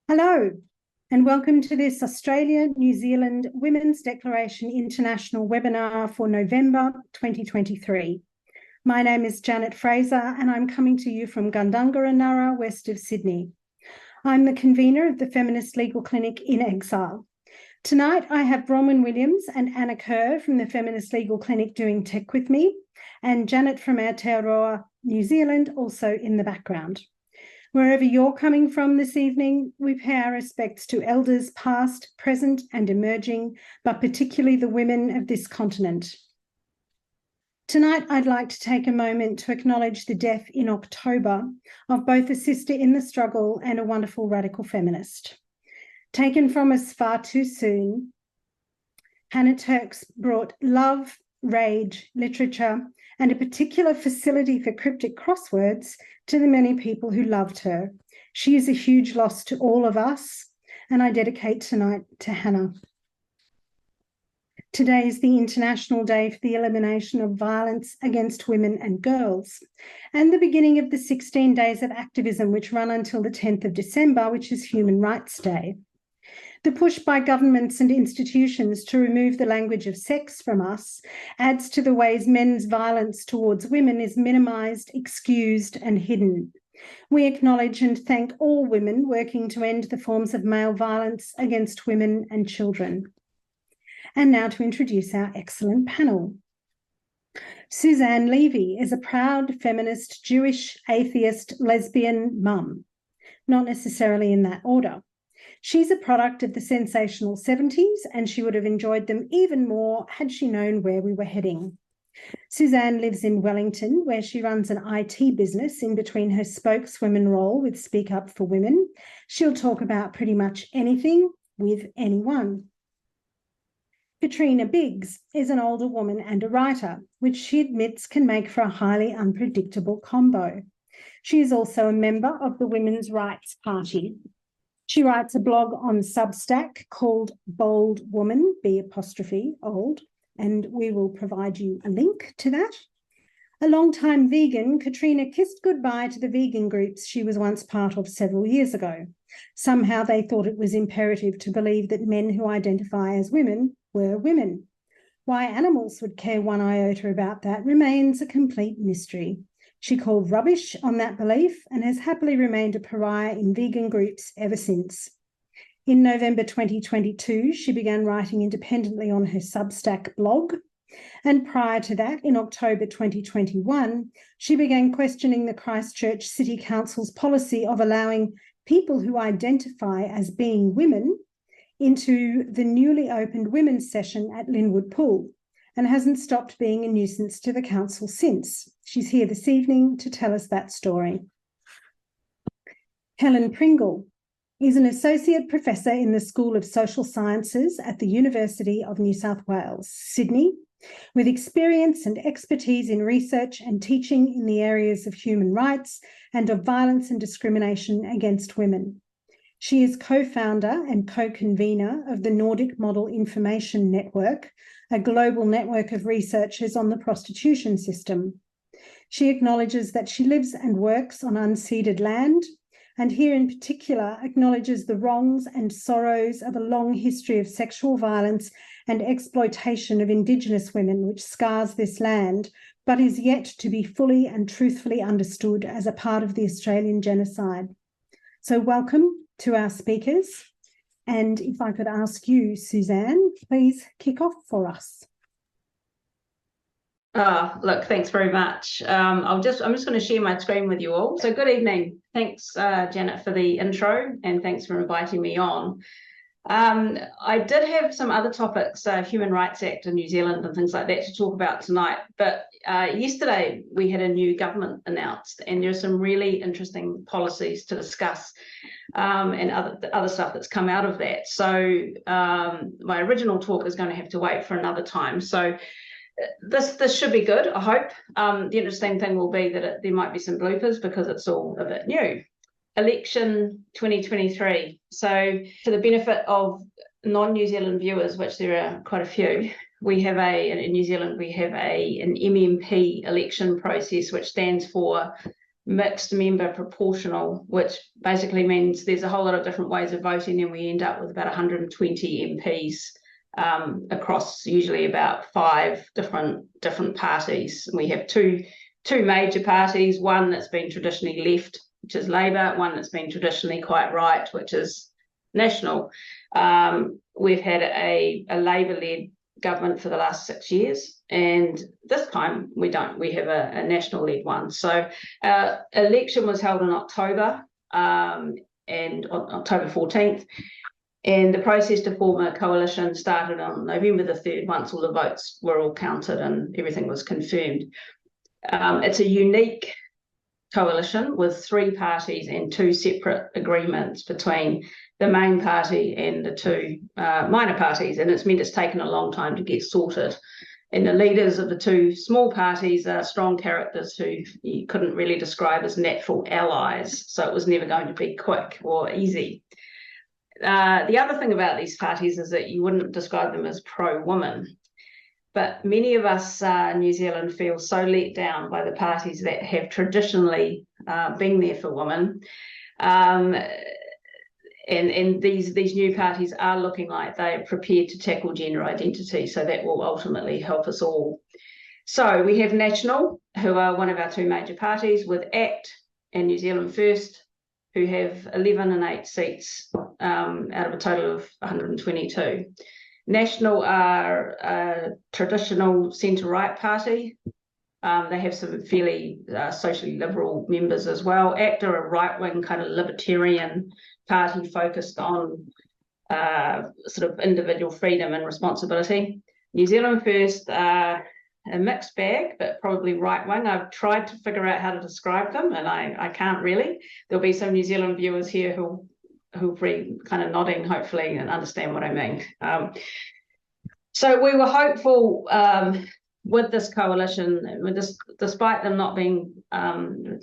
Hello, and welcome to this Australia-New Zealand Women's Declaration International webinar for November 2023. My name is Janet Fraser, and I'm coming to you from Gundyngurra, west of Sydney. I'm the convener of the Feminist Legal Clinic in Exile. Tonight, I have Bronwyn Williams and Anna Kerr from the Feminist Legal Clinic doing tech with me, and Janet from Aotearoa, New Zealand, also in the background. Wherever you're coming from this evening, we pay our respects to elders past, present and emerging, but particularly the women of this continent. Tonight, I'd like to take a moment to acknowledge the death in October of both a sister in the struggle and a wonderful radical feminist. Taken from us far too soon, Hannah Terkes brought love, rage, literature, and a particular facility for cryptic crosswords to the many people who loved her. She is a huge loss to all of us, and I dedicate tonight to Hannah. Today is the International Day for the Elimination of Violence Against Women and Girls, and the beginning of the 16 days of activism which run until the 10th of December, which is Human Rights Day. The push by governments and institutions to remove the language of sex from us adds to the ways men's violence towards women is minimised, excused and hidden. We acknowledge and thank all women working to end the forms of male violence against women and children. And now to introduce our excellent panel. Suzanne Levy is a proud feminist, Jewish, atheist, lesbian mum, not necessarily in that order. She's a product of the sensational 70s, and she would have enjoyed them even more had she known where we were heading. Suzanne lives in Wellington, where she runs an IT business in between her spokeswoman role with Speak Up for Women. She'll talk about pretty much anything with anyone. Katrina Biggs is an older woman and a writer, which she admits can make for a highly unpredictable combo. She is also a member of the Women's Rights Party. She writes a blog on Substack called Bold Woman, B'(old), and we will provide you a link to that. A long-time vegan, Katrina kissed goodbye to the vegan groups she was once part of several years ago. Somehow they thought it was imperative to believe that men who identify as women were women. Why animals would care one iota about that remains a complete mystery. She called rubbish on that belief and has happily remained a pariah in vegan groups ever since. In November 2022, she began writing independently on her Substack blog. And prior to that, in October 2021, she began questioning the Christchurch City Council's policy of allowing people who identify as being women into the newly opened women's session at Linwood Pool, and hasn't stopped being a nuisance to the council since. She's here this evening to tell us that story. Helen Pringle is an associate professor in the School of Social Sciences at the University of New South Wales, Sydney, with experience and expertise in research and teaching in the areas of human rights and of violence and discrimination against women. She is co-founder and co-convener of the Nordic Model Information Network, a global network of researchers on the prostitution system. She acknowledges that she lives and works on unceded land, and here in particular acknowledges the wrongs and sorrows of a long history of sexual violence and exploitation of Indigenous women, which scars this land, but is yet to be fully and truthfully understood as a part of the Australian genocide. So welcome to our speakers. And if I could ask you, Suzanne, please kick off for us. Look, thanks very much. I'm just going to share my screen with you all. So good evening. Thanks, Janet, for the intro, and thanks for inviting me on. I did have some other topics, Human Rights Act in New Zealand and things like that to talk about tonight, but yesterday we had a new government announced, and there's some really interesting policies to discuss and other stuff that's come out of that. So my original talk is going to have to wait for another time. So this should be good, I hope. The interesting thing will be that there might be some bloopers because it's all a bit new. Election 2023. So for the benefit of non-New Zealand viewers, which there are quite a few, we have in New Zealand, we have an MMP election process, which stands for mixed member proportional, which basically means there's a whole lot of different ways of voting, and we end up with about 120 MPs across usually about 5 different parties. We have two major parties, one that's been traditionally left, which is Labour, one that's been traditionally quite right, which is National. We've had a Labour-led government for the last 6 years, and this time we don't. We have a national-led one. So election was held in October, and on October 14th, and the process to form a coalition started on November the 3rd, once all the votes were all counted and everything was confirmed. It's a unique coalition with 3 parties and 2 separate agreements between the main party and the 2 minor parties, and it's meant it's taken a long time to get sorted. And the leaders of the 2 small parties are strong characters who you couldn't really describe as natural allies, so it was never going to be quick or easy. The other thing about these parties is that you wouldn't describe them as pro-woman, but many of us in New Zealand feel so let down by the parties that have traditionally been there for women. And these new parties are looking like they're prepared to tackle gender identity, so that will ultimately help us all. So we have National, who are one of our 2 major parties, with ACT and New Zealand First, who have 11 and 8 seats out of a total of 122. National are a traditional centre-right party. They have some fairly socially liberal members as well. ACT are a right-wing kind of libertarian party focused on sort of individual freedom and responsibility. New Zealand First are a mixed bag, but probably right-wing. I've tried to figure out how to describe them, and I can't really. There'll be some New Zealand viewers here who'll be kind of nodding, hopefully, and understand what I mean. So we were hopeful with this coalition, despite them not being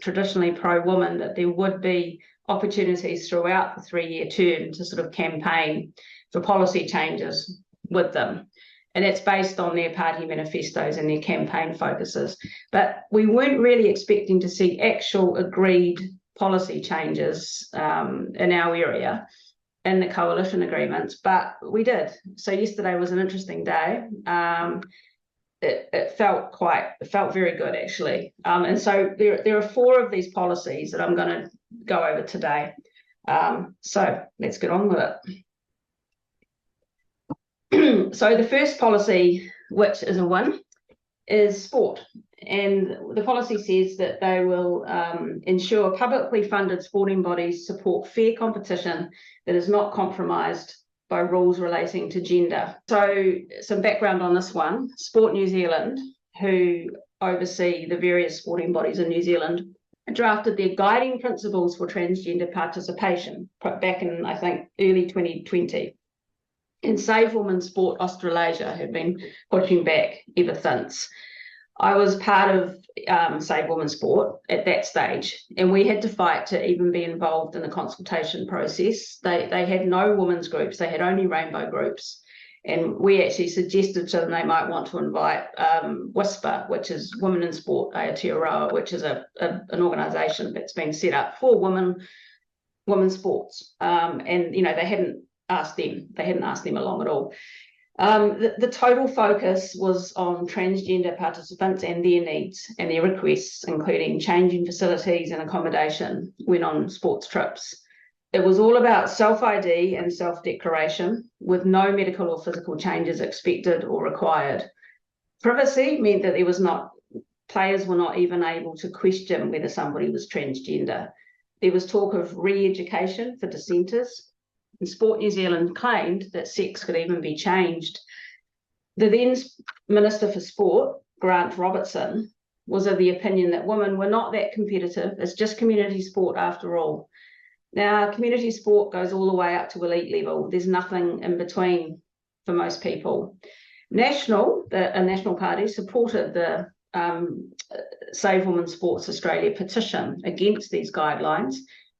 traditionally pro-woman, that there would be opportunities throughout the 3-year term to sort of campaign for policy changes with them. And it's based on their party manifestos and their campaign focuses. But we weren't really expecting to see actual agreed policy changes in our area in the coalition agreements, but we did. So yesterday was an interesting day. It felt very good, actually. And so there are 4 of these policies that I'm going to go over today. So let's get on with it. So the first policy, which is a win, is sport. And the policy says that they will ensure publicly funded sporting bodies support fair competition that is not compromised by rules relating to gender. So some background on this one. Sport New Zealand, who oversee the various sporting bodies in New Zealand, drafted their guiding principles for transgender participation back in, I think, early 2020. And Save Women's Sport Australasia have been pushing back ever since. I was part of Save Women's Sport at that stage, and we had to fight to even be involved in the consultation process. They had no women's groups, they had only rainbow groups. And we actually suggested to them they might want to invite WISPA, which is Women in Sport Aotearoa, which is an organisation that's been set up for women's sports. And, you know, they hadn't asked them along at all. The total focus was on transgender participants and their needs and their requests, including changing facilities and accommodation when on sports trips. It was all about self-ID and self-declaration, with no medical or physical changes expected or required. Privacy meant that players were not even able to question whether somebody was transgender. There was talk of re-education for dissenters, and Sport New Zealand claimed that sex could even be changed. The then Minister for Sport, Grant Robertson, was of the opinion that women were not that competitive. It's just community sport after all. Now, community sport goes all the way up to elite level. There's nothing in between for most people. A national party, supported the Save Women's Sports Australia petition against these guidelines,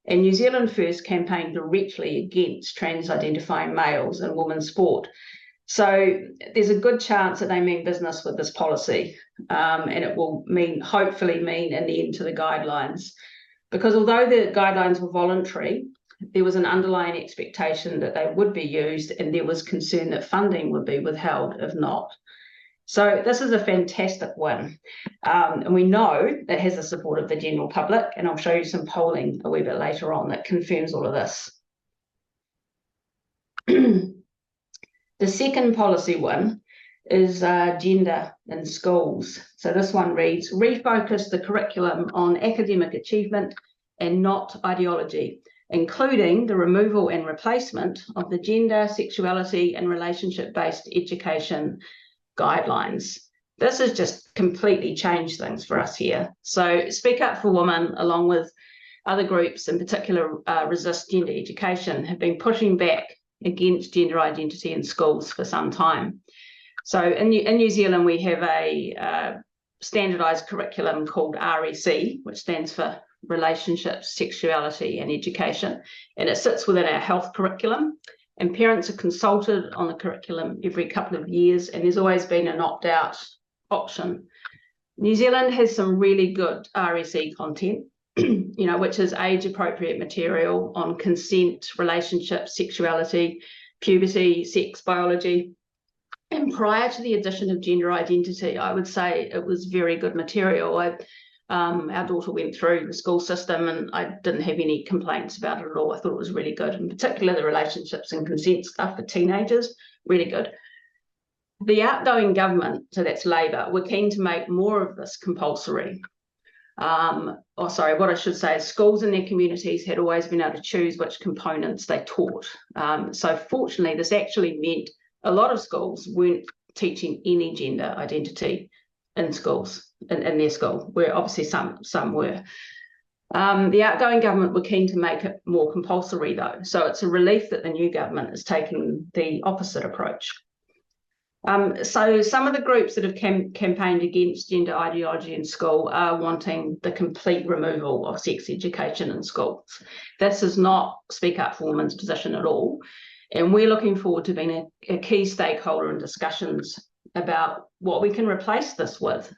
and New Zealand First campaigned directly against trans-identifying males in women's sport. So there's a good chance that they mean business with this policy, and it will hopefully mean an end to the guidelines. because although the guidelines were voluntary, there was an underlying expectation that they would be used, and there was concern that funding would be withheld if not. So this is a fantastic win, and we know it has the support of the general public, and I'll show you some polling a wee bit later on that confirms all of this. The second policy win is gender in schools. So this one reads, refocus the curriculum on academic achievement and not ideology, including the removal and replacement of the gender, sexuality and relationship-based education guidelines. This has just completely changed things for us here. So Speak Up for Women, along with other groups, in particular Resist Gender Education, have been pushing back against gender identity in schools for some time. So in New Zealand, we have a standardised curriculum called RSE, which stands for Relationships, Sexuality and Education, and it sits within our health curriculum. And parents are consulted on the curriculum every couple of years, and there's always been an opt-out option. New Zealand has some really good RSE content, which is age-appropriate material on consent, relationships, sexuality, puberty, sex, biology. And prior to the addition of gender identity, I would say it was very good material. Our daughter went through the school system and I didn't have any complaints about it at all. I thought it was really good, in particular the relationships and consent stuff for teenagers, really good. The outgoing government, so that's Labour, were keen to make more of this compulsory. What I should say is schools in their communities had always been able to choose which components they taught. So fortunately, this actually meant a lot of schools weren't teaching any gender identity in schools, in their school, where obviously some were. The outgoing government were keen to make it more compulsory though, so it's a relief that the new government is taking the opposite approach. So some of the groups that have campaigned against gender ideology in school are wanting the complete removal of sex education in schools. This is not Speak Up for Women's position at all, and we're looking forward to being a key stakeholder in discussions about what we can replace this with.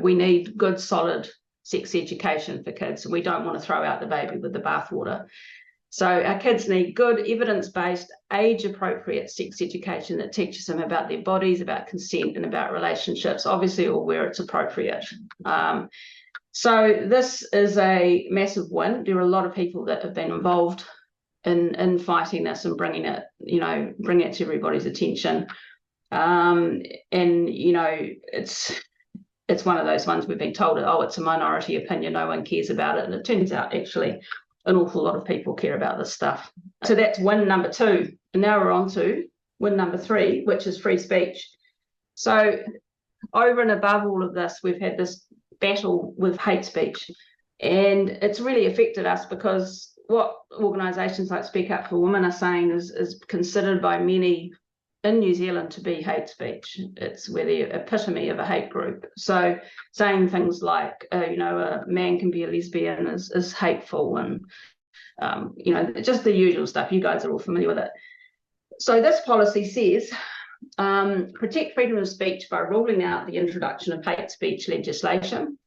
We need good, solid sex education for kids. We don't want to throw out the baby with the bathwater. So our kids need good, evidence-based, age-appropriate sex education that teaches them about their bodies, about consent, and about relationships, obviously, or where it's appropriate. So this is a massive win. There are a lot of people that have been involved in fighting this and bringing it to everybody's attention. It's one of those ones we've been told, oh, it's a minority opinion, no one cares about it, and it turns out actually an awful lot of people care about this stuff. So that's win number 2, and now we're on to win number 3, which is free speech. So over and above all of this, we've had this battle with hate speech, and it's really affected us because what organisations like Speak Up for Women are saying is considered by many in New Zealand to be hate speech. We're the epitome of a hate group. So saying things like, a man can be a lesbian is hateful, and just the usual stuff. You guys are all familiar with it. So this policy says, protect freedom of speech by ruling out the introduction of hate speech legislation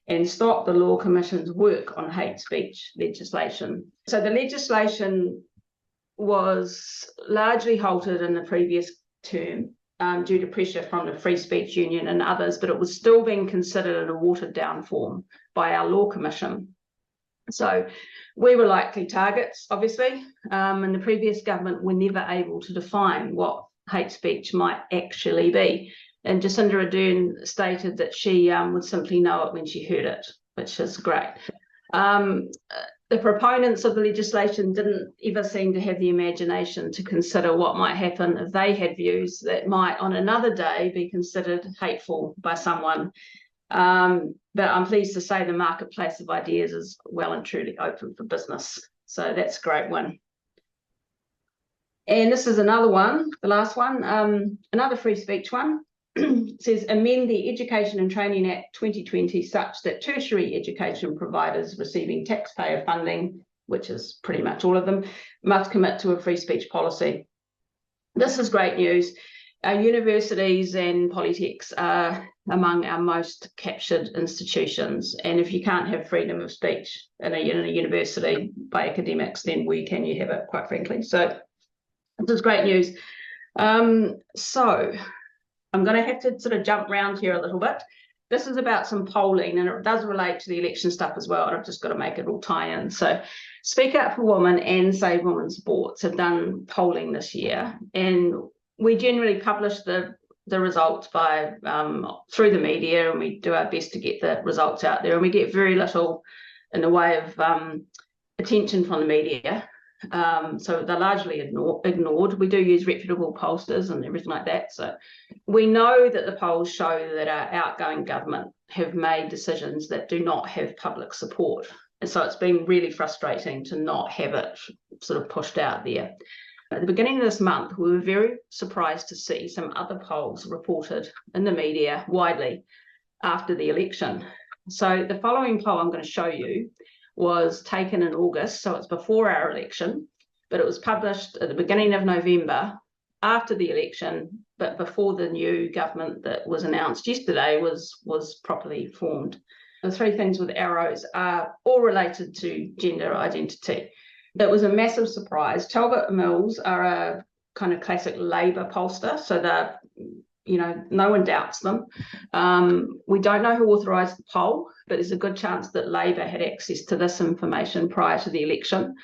and stop the Law Commission's work on hate speech legislation. So the legislation was largely halted in the previous term due to pressure from the Free Speech Union and others, but it was still being considered in a watered-down form by our Law Commission. So we were likely targets, obviously, and the previous government were never able to define what hate speech might actually be. And Jacinda Ardern stated that she would simply know it when she heard it, which is great. The proponents of the legislation didn't ever seem to have the imagination to consider what might happen if they had views that might on another day be considered hateful by someone. But I'm pleased to say the marketplace of ideas is well and truly open for business. So that's a great one. And this is another one, the last one, another free speech one. It says amend the Education and Training Act 2020 such that tertiary education providers receiving taxpayer funding, which is pretty much all of them, must commit to a free speech policy. This is great news. Our universities and polytechs are among our most captured institutions, and if you can't have freedom of speech in a university by academics, then where can you have it, quite frankly? So this is great news. So I'm going to have to sort of jump around here a little bit. This is about some polling, and it does relate to the election stuff as well, and I've just got to make it all tie in. So Speak Out for Women and Save Women's Sports have done polling this year, and we generally publish the results by through the media, and we do our best to get the results out there, and we get very little in the way of attention from the media. So they're largely ignored. We do use reputable pollsters and everything like that. So we know that the polls show that our outgoing government have made decisions that do not have public support. And so it's been really frustrating to not have it sort of pushed out there. At the beginning of this month, we were very surprised to see some other polls reported in the media widely after the election. So the following poll I'm going to show you was taken in August, so it's before our election, but it was published at the beginning of November after the election, but before the new government that was announced yesterday was properly formed. The three things with arrows are all related to gender identity. It was a massive surprise. Talbot Mills are a kind of classic Labour pollster, so they're, you know, no one doubts them. We don't know who authorised the poll, but there's a good chance that Labour had access to this information prior to the election,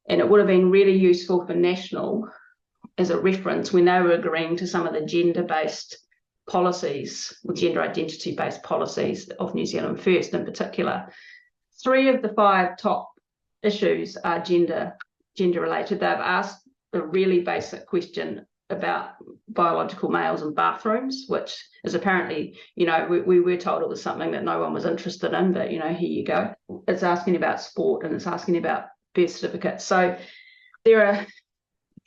and it would have been really useful for National as a reference when they were agreeing to some of the gender-based policies, or gender identity-based policies of New Zealand First in particular. 3 of the 5 top issues are gender related. They've asked a really basic question about biological males in bathrooms, which is apparently, you know, we were told it was something that no one was interested in, but, you know, here you go. It's asking about sport, and it's asking about birth certificates. So there are a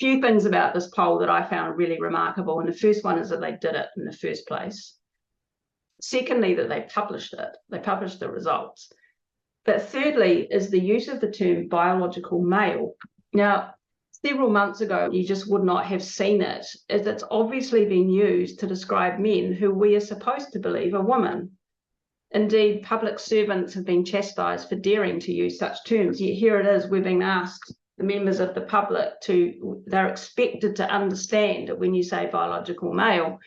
few things about this poll that I found really remarkable, and the first one is that they did it in the first place. Secondly, that they published the results. But thirdly is the use of the term biological male. Now, several months ago, you just would not have seen it, as it's obviously been used to describe men who we are supposed to believe are women. Indeed, public servants have been chastised for daring to use such terms, yet here it is, we're being asked, the members of the public, they're expected to understand that when you say biological male,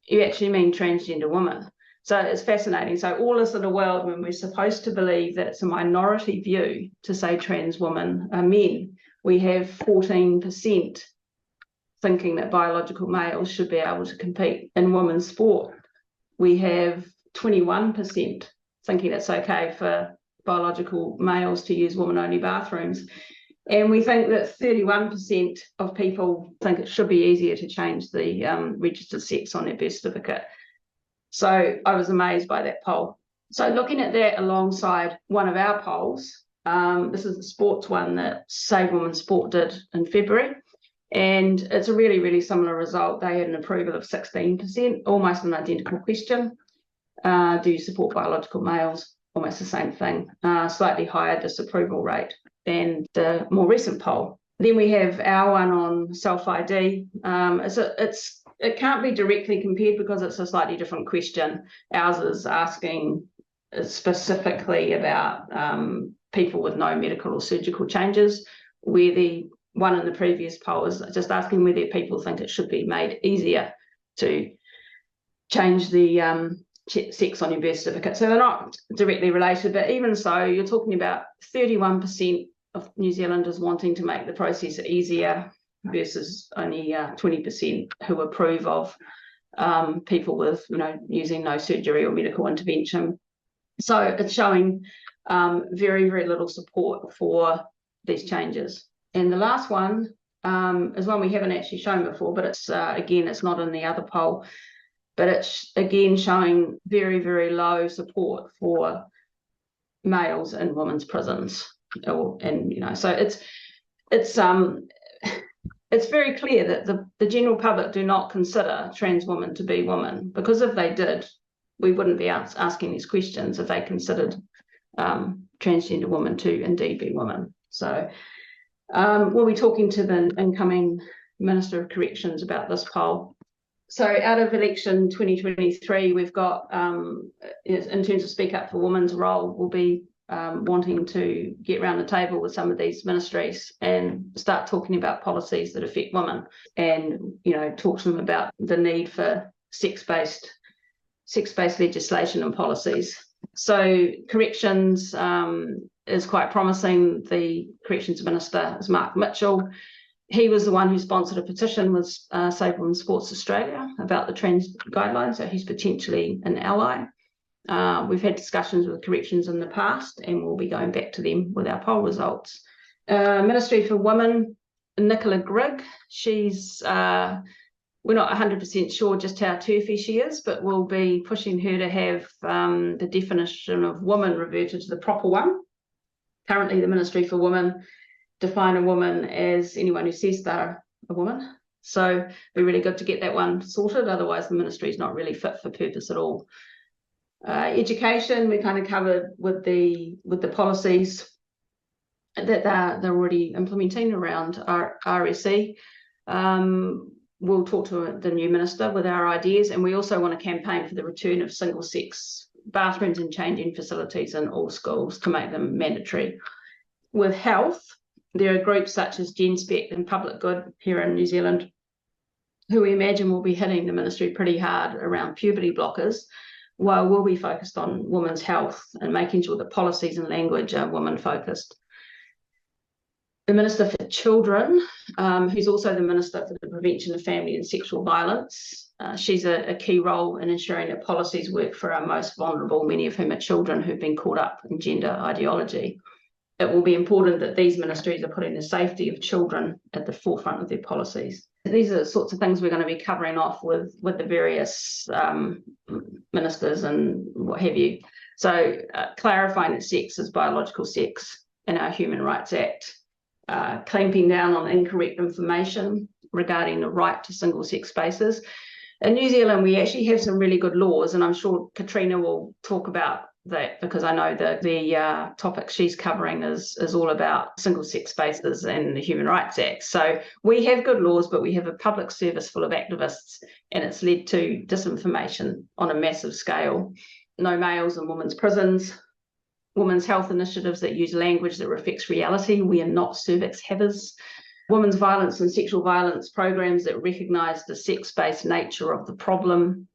you actually mean transgender woman. So it's fascinating. So all this in a world when we're supposed to believe that it's a minority view to say trans women are men, we have 14% thinking that biological males should be able to compete in women's sport. We have 21% thinking it's okay for biological males to use women-only bathrooms. And we think that 31% of people think it should be easier to change the registered sex on their birth certificate. So I was amazed by that poll. So looking at that alongside one of our polls, this is the sports one that Save Women's Sport did in February, and it's a really, really similar result. They had an approval of 16%, almost an identical question. Do you support biological males? Almost the same thing, slightly higher disapproval rate than the more recent poll. Then we have our one on self-ID. It can't be directly compared because it's a slightly different question. Ours is asking specifically about people with no medical or surgical changes, where the one in the previous poll is just asking whether people think it should be made easier to change the sex on your birth certificate. So they're not directly related, but even so, you're talking about 31% of New Zealanders wanting to make the process easier versus only 20% who approve of people with, you know, using no surgery or medical intervention. So it's showing very, very little support for these changes. And the last one is one we haven't actually shown before, but it's again, it's not in the other poll, but it's again showing very, very low support for males in women's prisons. And, you know, so it's very clear that the general public do not consider trans women to be women, because if they did, we wouldn't be asking these questions if they considered transgender women to indeed be women. So we'll be talking to the incoming Minister of Corrections about this poll. So out of election 2023, we've got, in terms of Speak Up for Women's role, we'll be wanting to get around the table with some of these ministries and start talking about policies that affect women, and talk to them about the need for sex-based legislation and policies. So corrections is quite promising. The corrections minister is Mark Mitchell. He was the one who sponsored a petition with Save Women's Sports Australia about the trans guidelines, so he's potentially an ally. We've had discussions with corrections in the past, and we'll be going back to them with our poll results. Ministry for Women, Nicola Grigg, she's, we're not 100% sure just how turfy she is, but we'll be pushing her to have the definition of woman reverted to the proper one. Currently, the Ministry for Women define a woman as anyone who says they're a woman. So it'd be really good to get that one sorted. Otherwise, the ministry is not really fit for purpose at all. Education, we kind of covered with the policies that they're already implementing around our RSE. We'll talk to the new minister with our ideas, and we also want to campaign for the return of single-sex bathrooms and changing facilities in all schools to make them mandatory. With health, there are groups such as GenSpec and Public Good here in New Zealand who we imagine will be hitting the ministry pretty hard around puberty blockers, while we'll be focused on women's health and making sure that policies and language are women-focused. The Minister for Children, who's also the Minister for the Prevention of Family and Sexual Violence, she's a key role in ensuring that policies work for our most vulnerable, many of whom are children who've been caught up in gender ideology. It will be important that these ministries are putting the safety of children at the forefront of their policies. These are the sorts of things we're going to be covering off with the various ministers and what have you. So clarifying that sex is biological sex in our Human Rights Act, clamping down on incorrect information regarding the right to single-sex spaces. In New Zealand, we actually have some really good laws, and I'm sure Katrina will talk about that, because I know that the topic she's covering is all about single-sex spaces and the Human Rights Act. So we have good laws, but we have a public service full of activists, and it's led to disinformation on a massive scale. No males in women's prisons, women's health initiatives that use language that reflects reality. We are not cervix havers. Women's violence and sexual violence programs that recognise the sex-based nature of the problem.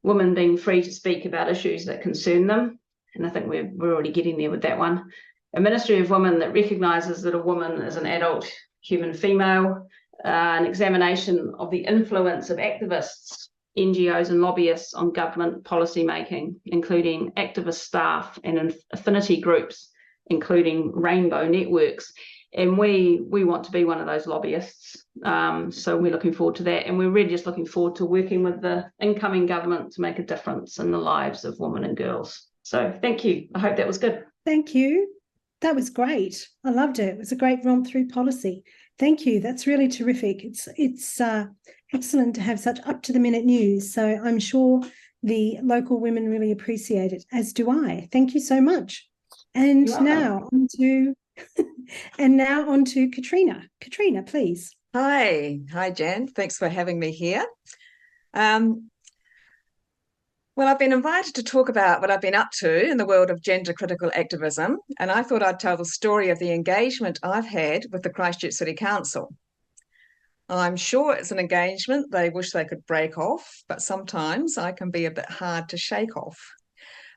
Women being free to speak about issues that concern them. And I think we're already getting there with that one. A Ministry of Women that recognises that a woman is an adult human female. An examination of the influence of activists, NGOs and lobbyists on government policy making, including activist staff and affinity groups, including rainbow networks. And we want to be one of those lobbyists. So we're looking forward to that. And we're really just looking forward to working with the incoming government to make a difference in the lives of women and girls. So thank you. I hope that was good. Thank you. That was great. I loved it. It was a great romp through policy. Thank you. That's really terrific. It's excellent to have such up-to-the-minute news. So I'm sure the local women really appreciate it, as do I. Thank you so much. And now on to Katrina. Katrina, please. Hi, Jan. Thanks for having me here. Well, I've been invited to talk about what I've been up to in the world of gender critical activism, and I thought I'd tell the story of the engagement I've had with the Christchurch City Council. I'm sure it's an engagement they wish they could break off, but sometimes I can be a bit hard to shake off.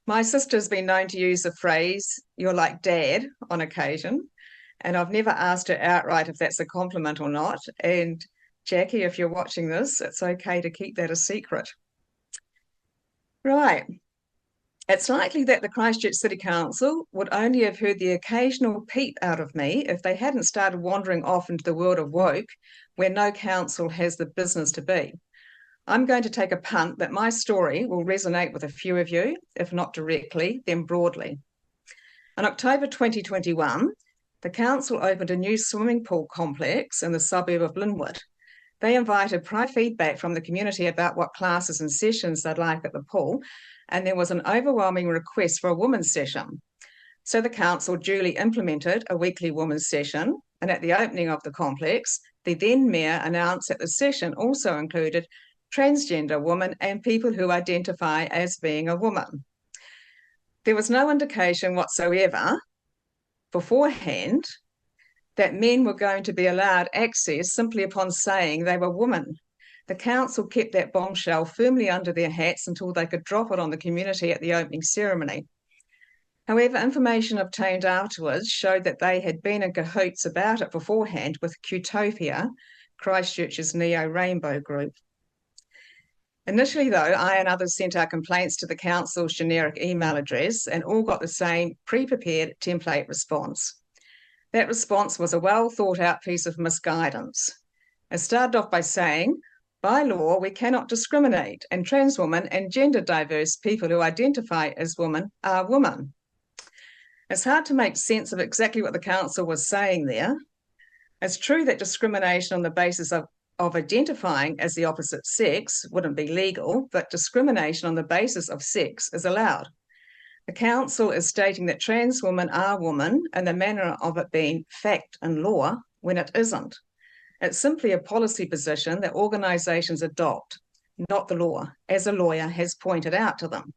My sister's been known to use the phrase, "you're like Dad," on occasion, and I've never asked her outright if that's a compliment or not. And Jackie, if you're watching this, it's okay to keep that a secret. Right. It's likely that the Christchurch City Council would only have heard the occasional peep out of me if they hadn't started wandering off into the world of woke, where no council has the business to be. I'm going to take a punt that my story will resonate with a few of you, if not directly, then broadly. In October 2021, the council opened a new swimming pool complex in the suburb of Linwood. They invited prior feedback from the community about what classes and sessions they'd like at the pool, and there was an overwhelming request for a women's session. So the council duly implemented a weekly women's session, and at the opening of the complex, the then mayor announced that the session also included transgender women, and people who identify as being a woman. There was no indication whatsoever beforehand that men were going to be allowed access simply upon saying they were women. The council kept that bombshell firmly under their hats until they could drop it on the community at the opening ceremony. However, information obtained afterwards showed that they had been in cahoots about it beforehand with Qtopia, Christchurch's neo-rainbow group. Initially, though, I and others sent our complaints to the council's generic email address and all got the same pre-prepared template response. That response was a well-thought-out piece of misguidance. It started off by saying, by law, we cannot discriminate, and trans women and gender diverse people who identify as women are women. It's hard to make sense of exactly what the council was saying there. It's true that discrimination on the basis of identifying as the opposite sex wouldn't be legal, but discrimination on the basis of sex is allowed. The council is stating that trans women are women in the manner of it being fact and law when it isn't. It's simply a policy position that organisations adopt, not the law, as a lawyer has pointed out to them.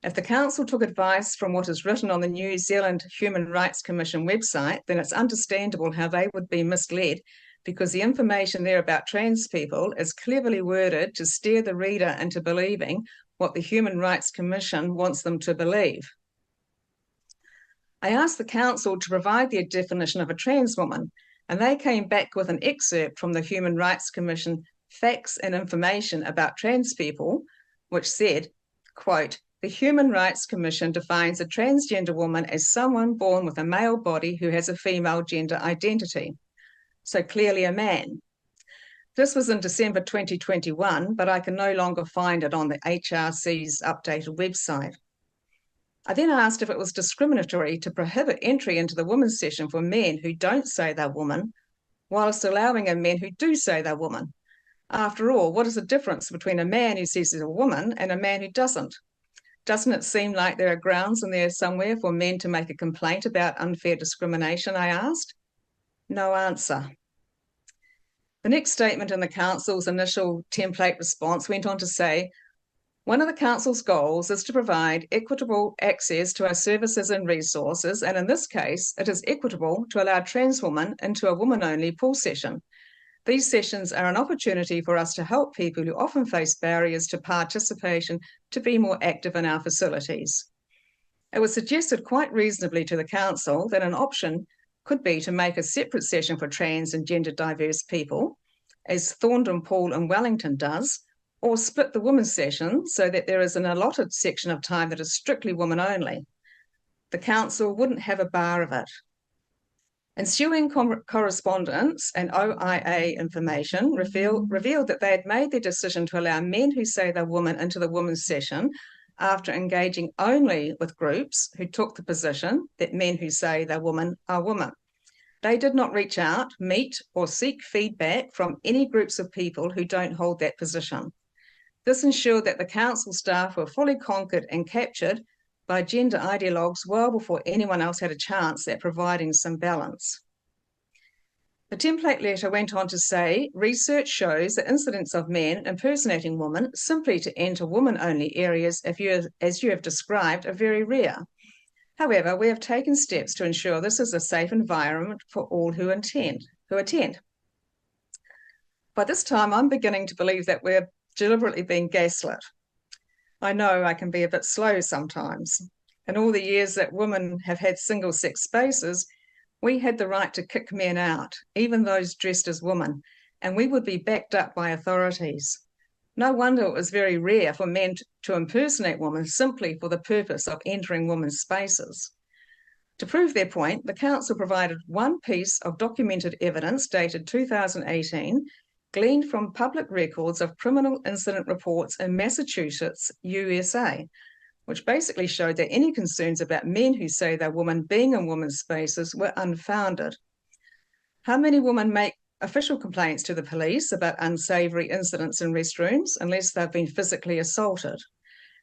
If the council took advice from what is written on the New Zealand Human Rights Commission website, then it's understandable how they would be misled, because the information there about trans people is cleverly worded to steer the reader into believing what the Human Rights Commission wants them to believe. I asked the council to provide their definition of a trans woman, and they came back with an excerpt from the Human Rights Commission Facts and Information about Trans People, which said, quote, "The Human Rights Commission defines a transgender woman as someone born with a male body who has a female gender identity." So clearly a man. This was in December 2021, but I can no longer find it on the HRC's updated website. I then asked if it was discriminatory to prohibit entry into the women's session for men who don't say they're women, whilst allowing in men who do say they're women. After all, what is the difference between a man who says he's a woman and a man who doesn't? Doesn't it seem like there are grounds in there somewhere for men to make a complaint about unfair discrimination, I asked? No answer. The next statement in the council's initial template response went on to say, one of the council's goals is to provide equitable access to our services and resources, and in this case, it is equitable to allow trans women into a woman-only pool session. These sessions are an opportunity for us to help people who often face barriers to participation to be more active in our facilities. It was suggested quite reasonably to the council that an option could be to make a separate session for trans and gender diverse people, as Thorndon Pool in Wellington does, or split the women's session so that there is an allotted section of time that is strictly women only. The council wouldn't have a bar of it. Ensuing correspondence and OIA information revealed that they had made their decision to allow men who say they're women into the women's session after engaging only with groups who took the position that men who say they're women are women. They did not reach out, meet, or seek feedback from any groups of people who don't hold that position. This ensured that the council staff were fully conquered and captured by gender ideologues well before anyone else had a chance at providing some balance. The template letter went on to say, research shows that incidents of men impersonating women simply to enter women-only areas, as you have described, are very rare. However, we have taken steps to ensure this is a safe environment for all who attend. By this time, I'm beginning to believe that we're deliberately being gaslit. I know I can be a bit slow sometimes. In all the years that women have had single-sex spaces, we had the right to kick men out, even those dressed as women, and we would be backed up by authorities. No wonder it was very rare for men to impersonate women simply for the purpose of entering women's spaces. To prove their point, the council provided one piece of documented evidence dated 2018, gleaned from public records of criminal incident reports in Massachusetts, USA, which basically showed that any concerns about men who say they're women being in women's spaces were unfounded. How many women make official complaints to the police about unsavoury incidents in restrooms unless they've been physically assaulted?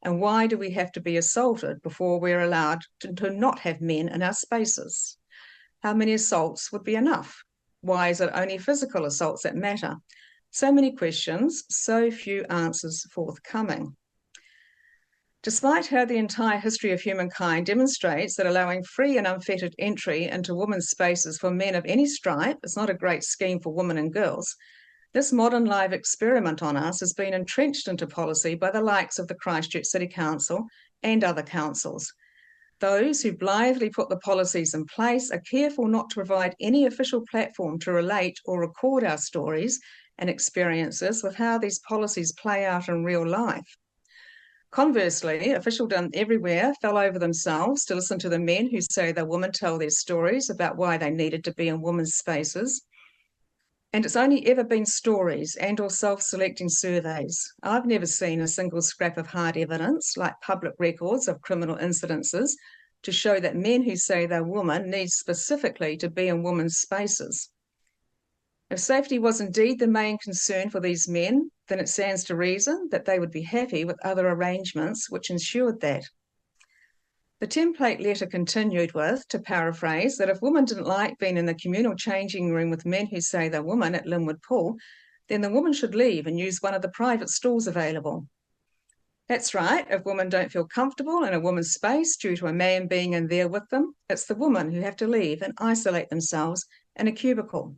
And why do we have to be assaulted before we're allowed to not have men in our spaces? How many assaults would be enough? Why is it only physical assaults that matter? So many questions, so few answers forthcoming. Despite how the entire history of humankind demonstrates that allowing free and unfettered entry into women's spaces for men of any stripe is not a great scheme for women and girls, this modern live experiment on us has been entrenched into policy by the likes of the Christchurch City Council and other councils. Those who blithely put the policies in place are careful not to provide any official platform to relate or record our stories and experiences with how these policies play out in real life. Conversely, officialdom everywhere fell over themselves to listen to the men who say they're women tell their stories about why they needed to be in women's spaces. And it's only ever been stories and or self-selecting surveys. I've never seen a single scrap of hard evidence, like public records of criminal incidences, to show that men who say they're women need specifically to be in women's spaces. If safety was indeed the main concern for these men, then it stands to reason that they would be happy with other arrangements which ensured that. The template letter continued with, to paraphrase, that if women didn't like being in the communal changing room with men who say they're women at Linwood Pool, then the woman should leave and use one of the private stalls available. That's right, if women don't feel comfortable in a woman's space due to a man being in there with them, it's the women who have to leave and isolate themselves in a cubicle.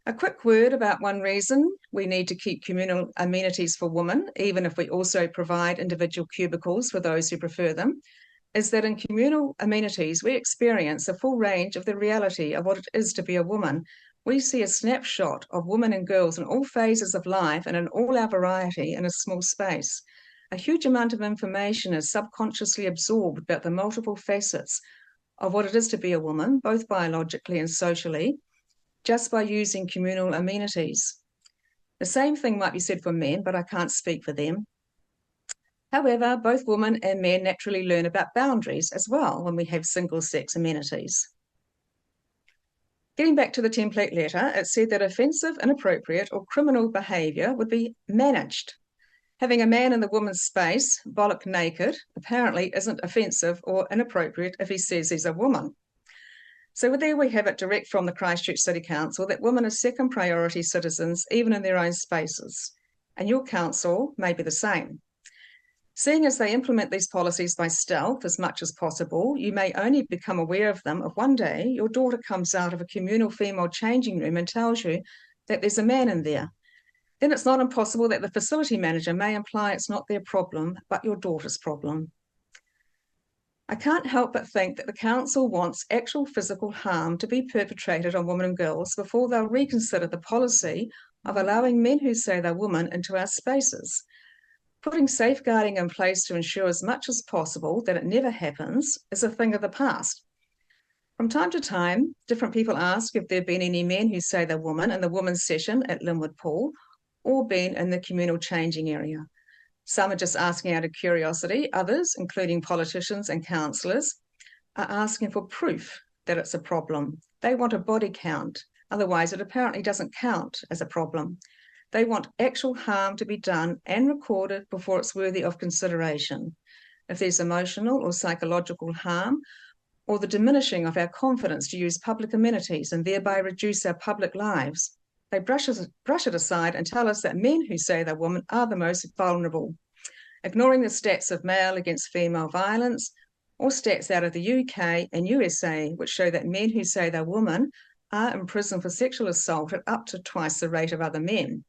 A quick word about one reason we need to keep communal amenities for women, even if we also provide individual cubicles for those who prefer them, is that in communal amenities, we experience a full range of the reality of what it is to be a woman. We see a snapshot of women and girls in all phases of life and in all our variety in a small space. A huge amount of information is subconsciously absorbed about the multiple facets of what it is to be a woman, both biologically and socially, just by using communal amenities. The same thing might be said for men, but I can't speak for them. However, both women and men naturally learn about boundaries as well when we have single-sex amenities. Getting back to the template letter, it said that offensive, inappropriate, or criminal behaviour would be managed. Having a man in the woman's space, bollock naked, apparently isn't offensive or inappropriate if he says he's a woman. So there we have it direct from the Christchurch City Council that women are second priority citizens even in their own spaces, and your council may be the same. Seeing as they implement these policies by stealth as much as possible, you may only become aware of them if one day your daughter comes out of a communal female changing room and tells you that there's a man in there. Then it's not impossible that the facility manager may imply it's not their problem, but your daughter's problem. I can't help but think that the council wants actual physical harm to be perpetrated on women and girls before they'll reconsider the policy of allowing men who say they're women into our spaces. Putting safeguarding in place to ensure as much as possible that it never happens is a thing of the past. From time to time, different people ask if there have been any men who say they're women in the women's session at Linwood Pool or been in the communal changing area. Some are just asking out of curiosity. Others, including politicians and councillors, are asking for proof that it's a problem. They want a body count. Otherwise, it apparently doesn't count as a problem. They want actual harm to be done and recorded before it's worthy of consideration. If there's emotional or psychological harm, or the diminishing of our confidence to use public amenities and thereby reduce our public lives, they brush it aside and tell us that men who say they're women are the most vulnerable, ignoring the stats of male against female violence or stats out of the UK and USA, which show that men who say they're women are in prison for sexual assault at up to twice the rate of other men.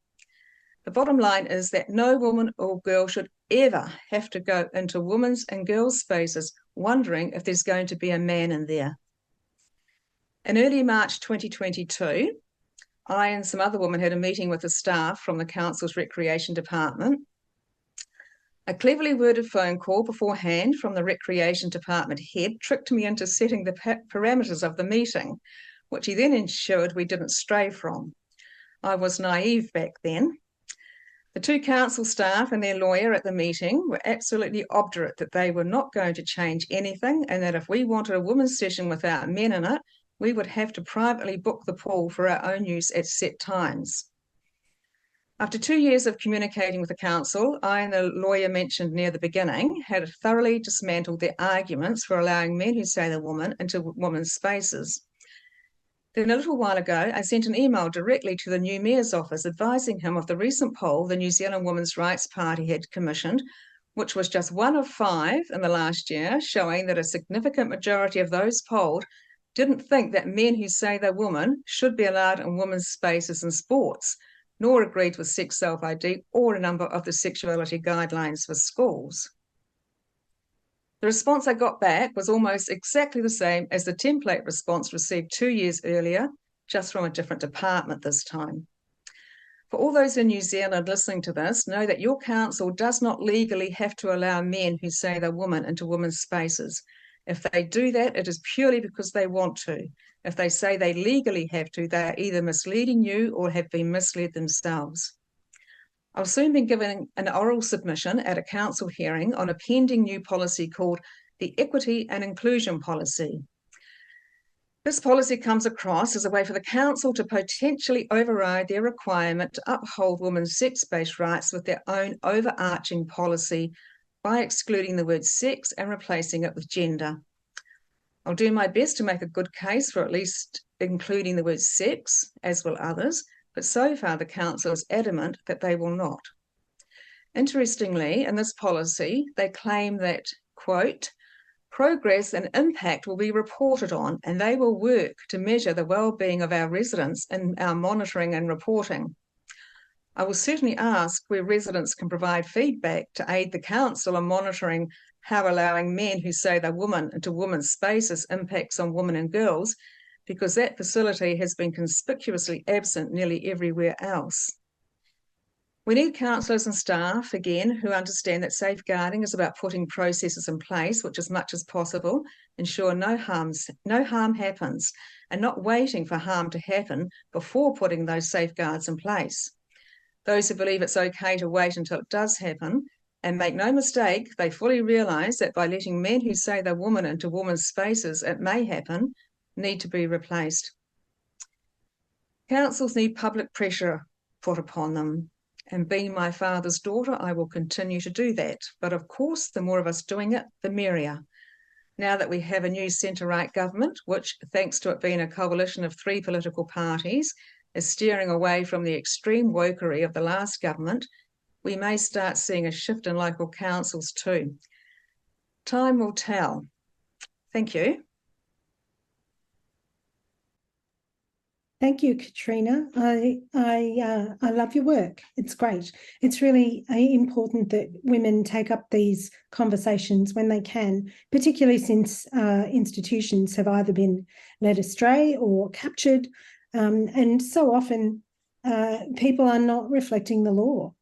The bottom line is that no woman or girl should ever have to go into women's and girls' spaces wondering if there's going to be a man in there. In early March 2022, I and some other women had a meeting with the staff from the council's recreation department. A cleverly worded phone call beforehand from the recreation department head tricked me into setting the parameters of the meeting, which he then ensured we didn't stray from. I was naive back then. The two council staff and their lawyer at the meeting were absolutely obdurate that they were not going to change anything and that if we wanted a women's session without men in it, we would have to privately book the pool for our own use at set times. After 2 years of communicating with the council, I and the lawyer mentioned near the beginning had thoroughly dismantled their arguments for allowing men who say they're women into women's spaces. Then a little while ago, I sent an email directly to the new Mayor's office advising him of the recent poll the New Zealand Women's Rights Party had commissioned, which was just one of 5 in the last year, showing that a significant majority of those polled didn't think that men who say they're women should be allowed in women's spaces and sports, nor agreed with sex self-ID or a number of the sexuality guidelines for schools. The response I got back was almost exactly the same as the template response received 2 years earlier, just from a different department this time. For all those in New Zealand listening to this, know that your council does not legally have to allow men who say they're women into women's spaces. If they do that, it is purely because they want to. If they say they legally have to, they are either misleading you or have been misled themselves. I've soon been given an oral submission at a council hearing on a pending new policy called the Equity and Inclusion Policy. This policy comes across as a way for the council to potentially override their requirement to uphold women's sex-based rights with their own overarching policy by excluding the word sex and replacing it with gender. I'll do my best to make a good case for at least including the word sex, as will others, but so far the council is adamant that they will not. Interestingly, in this policy, they claim that, quote, progress and impact will be reported on, and they will work to measure the well-being of our residents in our monitoring and reporting. I will certainly ask where residents can provide feedback to aid the council in monitoring how allowing men who say they're women into women's spaces impacts on women and girls, because that facility has been conspicuously absent nearly everywhere else. We need councillors and staff, again, who understand that safeguarding is about putting processes in place which, as much as possible, ensure no harm happens, and not waiting for harm to happen before putting those safeguards in place. Those who believe it's okay to wait until it does happen, and make no mistake, they fully realise that by letting men who say they're women into women's spaces, it may happen, need to be replaced. Councils need public pressure put upon them, and being my father's daughter, I will continue to do that. But of course, the more of us doing it, the merrier. Now that we have a new centre-right government, which, thanks to it being a coalition of 3 political parties, is steering away from the extreme wokery of the last government, we may start seeing a shift in local councils too. Time will tell. Thank you. Thank you, Katrina. I love your work. It's great. It's really important that women take up these conversations when they can, particularly since institutions have either been led astray or captured, and so often people are not reflecting the law,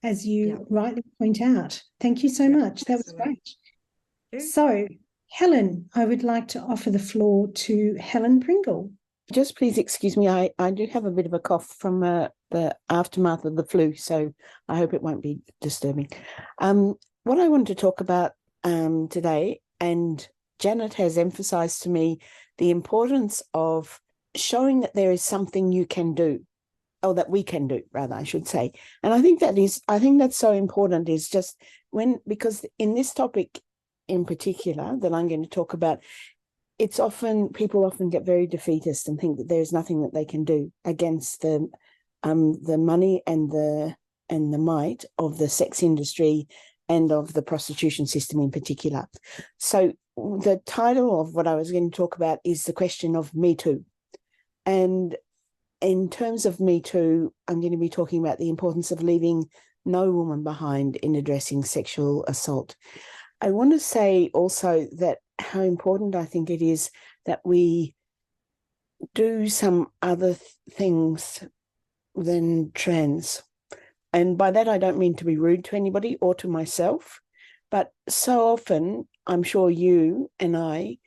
as you rightly point out. Thank you so much. That was great. So, Helen, I would like to offer the floor to Helen Pringle. Just please excuse me, I do have a bit of a cough from the aftermath of the flu, so I hope it won't be disturbing. What I want to talk about today, and Janet has emphasised to me the importance of showing that there is something you can do, or that we can do, rather, I should say. And I think that's so important, is just because in this topic in particular that I'm going to talk about, people often get very defeatist and think that there's nothing that they can do against the money and the might of the sex industry and of the prostitution system in particular. So the title of what I was going to talk about is the question of Me Too. And in terms of Me Too, I'm going to be talking about the importance of leaving no woman behind in addressing sexual assault. I want to say also that how important I think it is that we do some other things than trans. And by that, I don't mean to be rude to anybody or to myself, but so often, I'm sure you and I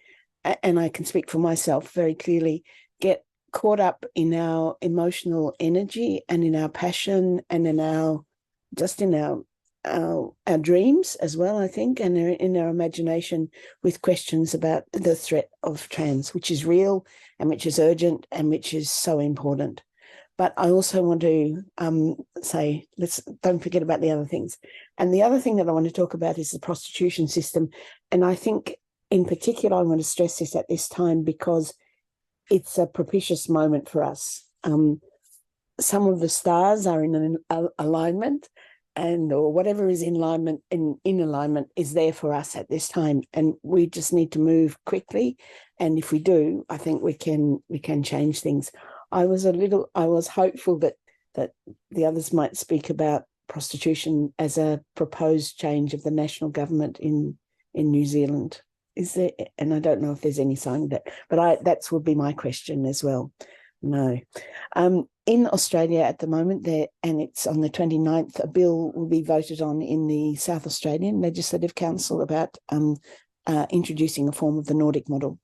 can speak for myself very clearly, get caught up in our emotional energy and in our passion and in our dreams as well, I think, and in our imagination with questions about the threat of trans, which is real and which is urgent and which is so important. But I also want to say, don't forget about the other things. And the other thing that I want to talk about is the prostitution system. And I think in particular, I want to stress this at this time because it's a propitious moment for us. Some of the stars are in an alignment, or whatever is in alignment is there for us at this time, and we just need to move quickly. And if we do, I think we can change things. I was hopeful that the others might speak about prostitution as a proposed change of the national government in New Zealand. Is there? And I don't know if there's any sign of that, but that would be my question as well. No. In Australia at the moment, and it's on the 29th, a bill will be voted on in the South Australian Legislative Council about introducing a form of the Nordic model.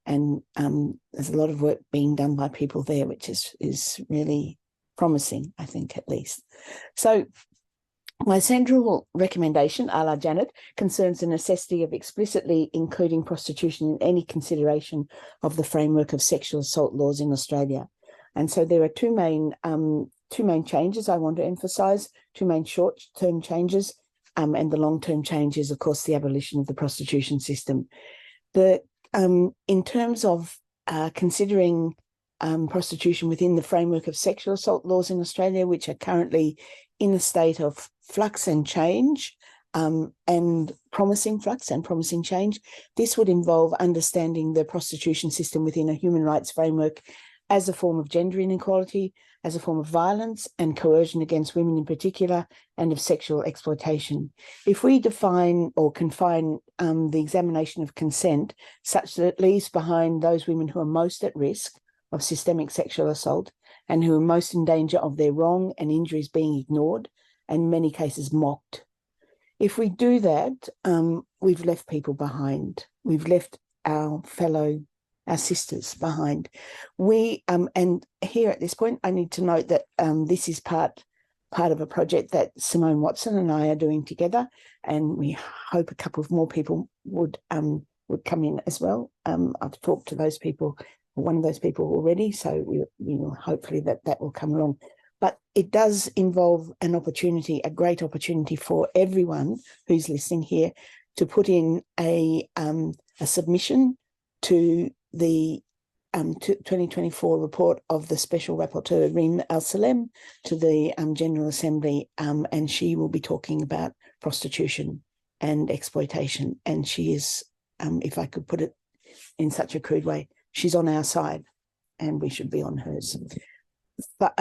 And there's a lot of work being done by people there, which is really promising, I think, at least. So my central recommendation, a la Janet, concerns the necessity of explicitly including prostitution in any consideration of the framework of sexual assault laws in Australia. And so there are two main changes I want to emphasise, two main short-term changes, and the long-term change is, of course, the abolition of the prostitution system. In terms of considering prostitution within the framework of sexual assault laws in Australia, which are currently in a state of flux and change, and promising flux and promising change, this would involve understanding the prostitution system within a human rights framework as a form of gender inequality, as a form of violence and coercion against women in particular, and of sexual exploitation. If we define or confine the examination of consent such that it leaves behind those women who are most at risk of systemic sexual assault and who are most in danger of their wrong and injuries being ignored, and in many cases mocked. If we do that, we've left people behind. We've left our sisters behind. And here at this point, I need to note that this is part of a project that Simone Watson and I are doing together, and we hope a couple of more people would come in as well. I've talked to those people, one of those people already, so we will hopefully that will come along. But it does involve an opportunity, a great opportunity for everyone who's listening here to put in a submission to the 2024 report of the Special Rapporteur Reem Al-Salem to the General Assembly, and she will be talking about prostitution and exploitation. And she is, if I could put it in such a crude way, she's on our side, and we should be on hers, but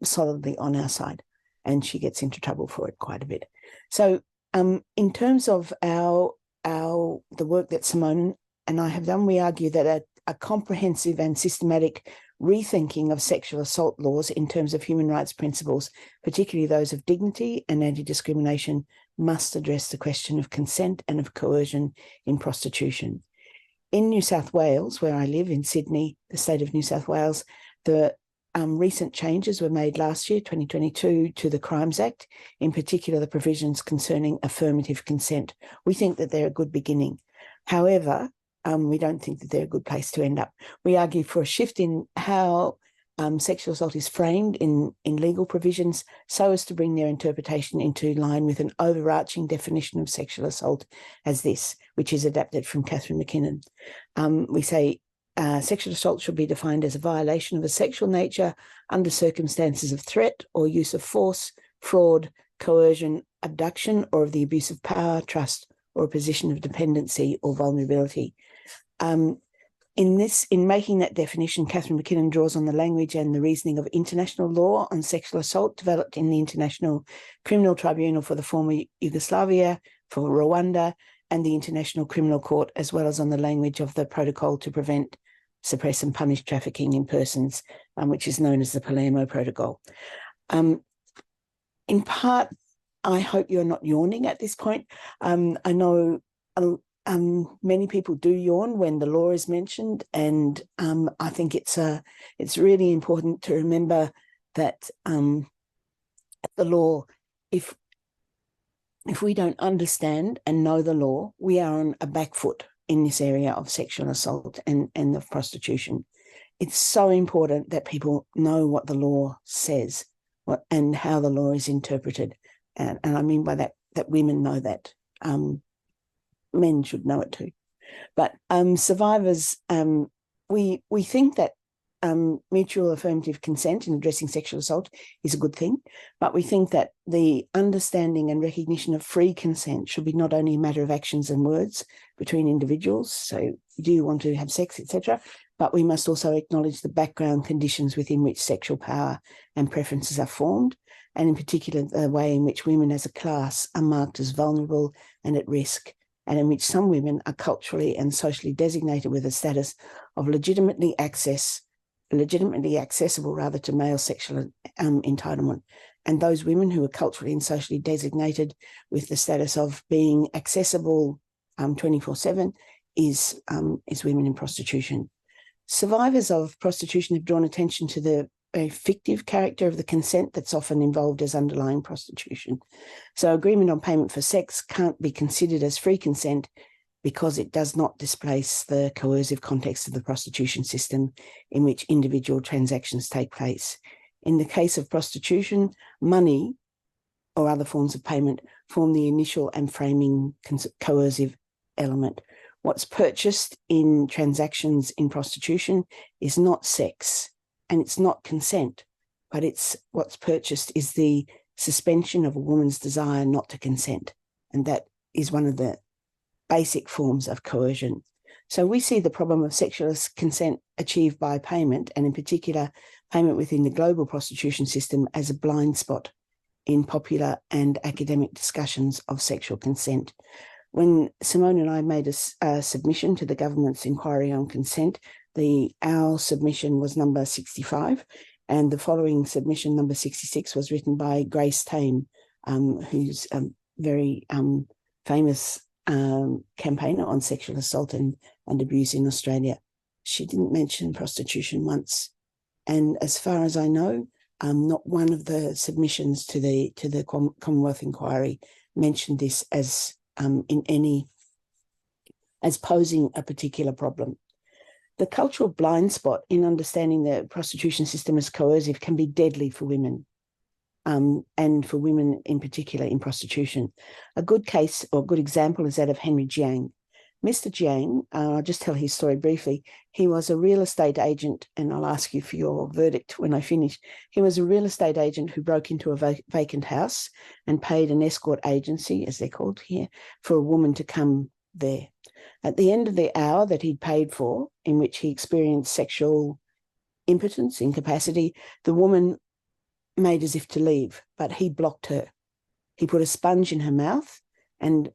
solidly on our side. And she gets into trouble for it quite a bit. So in terms of the work that Simone and I have done, we argue that a comprehensive and systematic rethinking of sexual assault laws in terms of human rights principles, particularly those of dignity and anti-discrimination, must address the question of consent and of coercion in prostitution. In New South Wales, where I live, in Sydney, the state of New South Wales, the recent changes were made last year, 2022, to the Crimes Act, in particular the provisions concerning affirmative consent. We think that they're a good beginning. However, we don't think that they're a good place to end up. We argue for a shift in how sexual assault is framed in legal provisions so as to bring their interpretation into line with an overarching definition of sexual assault as this, which is adapted from Catherine McKinnon. We say sexual assault should be defined as a violation of a sexual nature under circumstances of threat or use of force, fraud, coercion, abduction, or of the abuse of power, trust, or a position of dependency or vulnerability. In making that definition, Catherine McKinnon draws on the language and the reasoning of international law on sexual assault developed in the International Criminal Tribunal for the former Yugoslavia, for Rwanda, and the International Criminal Court, as well as on the language of the Protocol to Prevent, Suppress and Punish Trafficking in Persons, which is known as the Palermo Protocol. In part, I hope you're not yawning at this point. I know many people do yawn when the law is mentioned, and I think it's really important to remember that the law, if we don't understand and know the law, we are on a back foot in this area of sexual assault and of prostitution. It's so important that people know what the law says and how the law is interpreted. And I mean by that women know that. Men should know it too. But survivors, we think that mutual affirmative consent in addressing sexual assault is a good thing, but we think that the understanding and recognition of free consent should be not only a matter of actions and words between individuals, so do you want to have sex, etc., but we must also acknowledge the background conditions within which sexual power and preferences are formed, and in particular the way in which women as a class are marked as vulnerable and at risk, and in which some women are culturally and socially designated with a status of legitimately accessible rather to male sexual entitlement. And those women who are culturally and socially designated with the status of being accessible 24/7 is women in prostitution. Survivors of prostitution have drawn attention to the fictive character of the consent that's often involved as underlying prostitution. So agreement on payment for sex can't be considered as free consent because it does not displace the coercive context of the prostitution system in which individual transactions take place. In the case of prostitution, money or other forms of payment form the initial and framing coercive element. What's purchased in transactions in prostitution is not sex and it's not consent, but it's what's purchased is the suspension of a woman's desire not to consent. And that is one of the basic forms of coercion. So we see the problem of sexual consent achieved by payment, and in particular payment within the global prostitution system, as a blind spot in popular and academic discussions of sexual consent. When Simone and I made a submission to the government's inquiry on consent, our submission was number 65, and the following submission, number 66, was written by Grace Tame, who's a very famous campaigner on sexual assault and abuse in Australia. She didn't mention prostitution once, and as far as I know, not one of the submissions to the Commonwealth inquiry mentioned this as posing a particular problem. The cultural blind spot in understanding the prostitution system as coercive can be deadly for women, and for women in particular in prostitution. A good case or good example is that of Henry Jiang. Mr. Jiang, I'll just tell his story briefly. He was a real estate agent, and I'll ask you for your verdict when I finish. He was a real estate agent who broke into a vacant house and paid an escort agency, as they're called here, for a woman to come there. At the end of the hour that he'd paid for, in which he experienced sexual impotence, incapacity, the woman made as if to leave, but he blocked her. He put a sponge in her mouth and,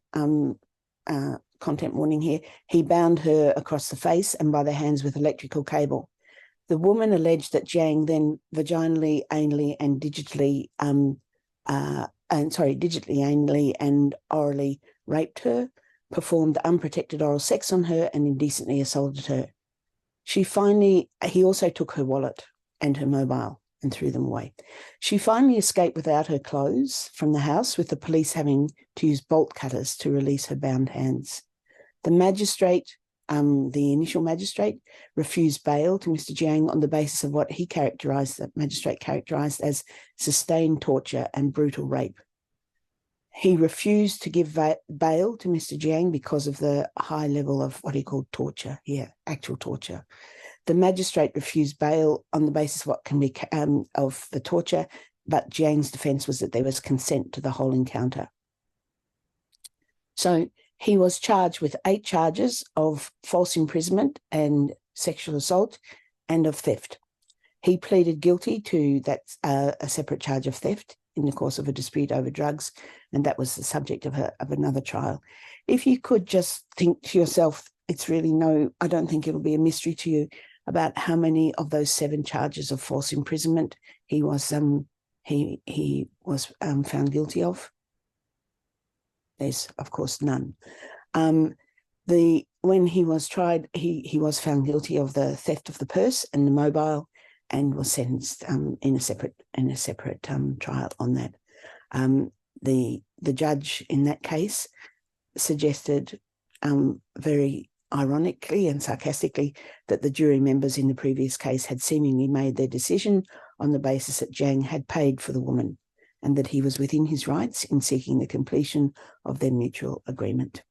content warning here, he bound her across the face and by the hands with electrical cable. The woman alleged that Jiang then vaginally, anally and digitally, anally and orally raped her, performed unprotected oral sex on her and indecently assaulted her. He also took her wallet and her mobile and threw them away. She finally escaped without her clothes from the house, with the police having to use bolt cutters to release her bound hands. The magistrate, the initial magistrate, refused bail to Mr. Jiang on the basis of what the magistrate characterised as sustained torture and brutal rape. He refused to give bail to Mr. Jiang because of the high level of what he called torture, actual torture. The magistrate refused bail on the basis of what can be of the torture, but Jiang's defence was that there was consent to the whole encounter. So he was charged with 8 charges of false imprisonment and sexual assault and of theft. He pleaded guilty to a separate charge of theft in the course of a dispute over drugs, and that was the subject of another trial. If you could just think to yourself, I don't think it'll be a mystery to you about how many of those 7 charges of false imprisonment he was found guilty of. There's, of course, none. When he was tried, he was found guilty of the theft of the purse and the mobile, and was sentenced in a separate trial on that. The judge in that case suggested very ironically and sarcastically that the jury members in the previous case had seemingly made their decision on the basis that Jiang had paid for the woman, and that he was within his rights in seeking the completion of their mutual agreement.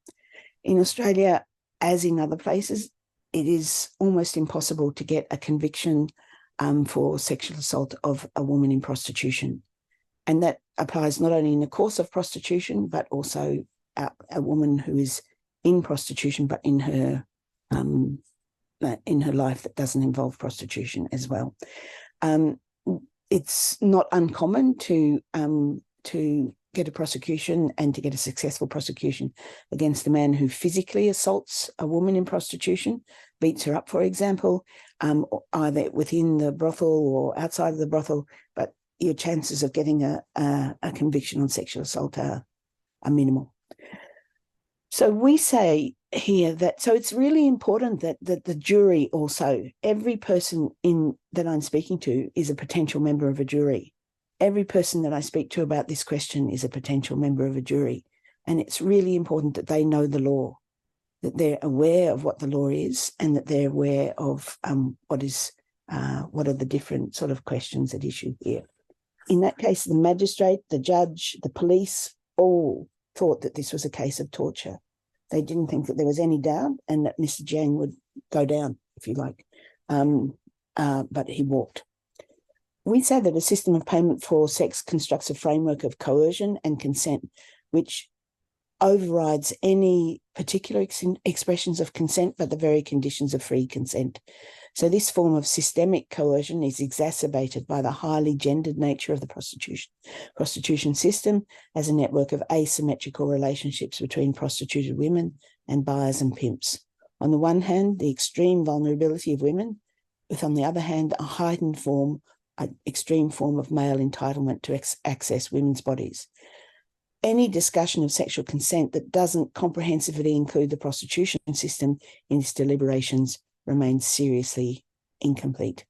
In Australia, as in other places, it is almost impossible to get a conviction for sexual assault of a woman in prostitution. And that applies not only in the course of prostitution, but also a woman who is in prostitution, but in her life that doesn't involve prostitution as well. It's not uncommon to get a prosecution and to get a successful prosecution against a man who physically assaults a woman in prostitution, beats her up, for example, either within the brothel or outside of the brothel, but your chances of getting a conviction on sexual assault are minimal. So we say here that, so it's really important that the jury also, every person that I'm speaking to is a potential member of a jury. Every person that I speak to about this question is a potential member of a jury. And it's really important that they know the law, that they're aware of what the law is, and that they're aware of what are the different sort of questions at issue here. In that case, the magistrate, the judge, the police all thought that this was a case of torture. They didn't think that there was any doubt and that Mr. Jiang would go down, if you like, but he walked. We say that a system of payment for sex constructs a framework of coercion and consent, which overrides any particular expressions of consent, but the very conditions of free consent. So this form of systemic coercion is exacerbated by the highly gendered nature of the prostitution system as a network of asymmetrical relationships between prostituted women and buyers and pimps. On the one hand, the extreme vulnerability of women, with on the other hand, a heightened form, an extreme form of male entitlement to access women's bodies. Any discussion of sexual consent that doesn't comprehensively include the prostitution system in its deliberations remains seriously incomplete.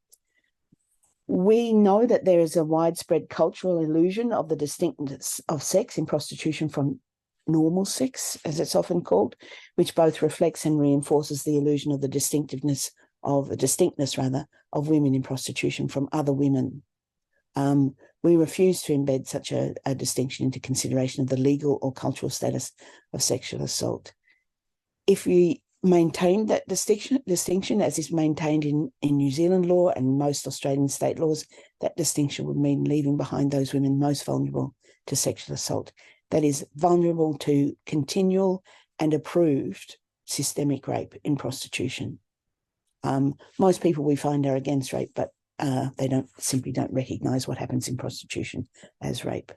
We know that there is a widespread cultural illusion of the distinctness of sex in prostitution from normal sex, as it's often called, which both reflects and reinforces the illusion of the distinctness of women in prostitution from other women. We refuse to embed such a distinction into consideration of the legal or cultural status of sexual assault. If we maintain that distinction as is maintained in New Zealand law and most Australian state laws, that distinction would mean leaving behind those women most vulnerable to sexual assault, that is, vulnerable to continual and approved systemic rape in prostitution. Most people we find are against rape, but they simply don't recognise what happens in prostitution as rape.